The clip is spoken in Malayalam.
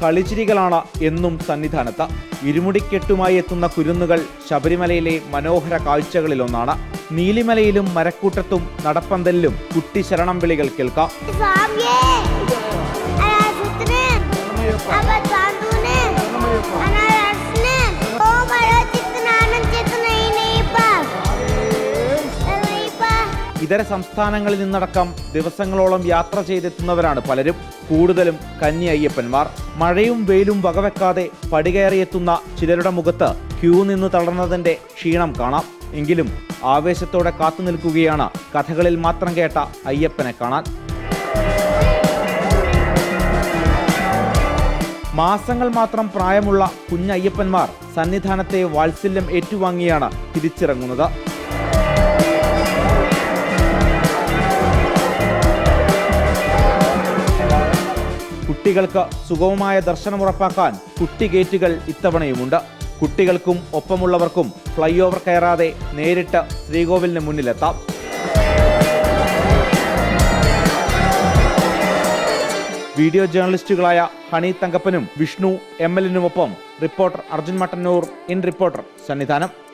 കളിച്ചിരികളാണ് എന്നും സന്നിധാനത്ത്. ഇരുമുടിക്കെട്ടുമായി എത്തുന്ന കുരുന്നുകൾ ശബരിമലയിലെ മനോഹര കാഴ്ചകളിലൊന്നാണ്. നീലിമലയിലും മരക്കൂട്ടത്തും നടപ്പന്തലിലും കുട്ടി ശരണം വിളികൾ കേൾക്കാം. ഇതര സംസ്ഥാനങ്ങളിൽ നിന്നടക്കം ദിവസങ്ങളോളം യാത്ര ചെയ്തെത്തുന്നവരാണ് പലരും. കൂടുതലും കന്നി അയ്യപ്പന്മാർ. മഴയും വെയിലും വകവെക്കാതെ പടികയറിയെത്തുന്ന ചിലരുടെ മുഖത്ത് ക്യൂ നിന്ന് തളർന്നതിന്റെ ക്ഷീണം കാണാം. എങ്കിലും ആവേശത്തോടെ കാത്തു നിൽക്കുകയാണ് കഥകളിൽ മാത്രം കേട്ട അയ്യപ്പനെ കാണാൻ. മാസങ്ങൾ മാത്രം പ്രായമുള്ള കുഞ്ഞയ്യപ്പന്മാർ സന്നിധാനത്തെ വാത്സല്യം ഏറ്റുവാങ്ങിയാണ് തിരിച്ചിറങ്ങുന്നത്. കുട്ടികൾക്ക് സുഗമമായ ദർശനം ഉറപ്പാക്കാൻ കുട്ടി ഗേറ്റുകൾ ഇത്തവണയുമുണ്ട്. കുട്ടികൾക്കും ഒപ്പമുള്ളവർക്കും ഫ്ലൈ ഓവർ കയറാതെ നേരിട്ട് ശ്രീകോവിലിന് മുന്നിലെത്താം. വീഡിയോ ജേർണലിസ്റ്റുകളായ ഹണി തങ്കപ്പനും വിഷ്ണു ML-നുമൊപ്പം reporter Arjun Mattannur, in reporter, Sannidhanam.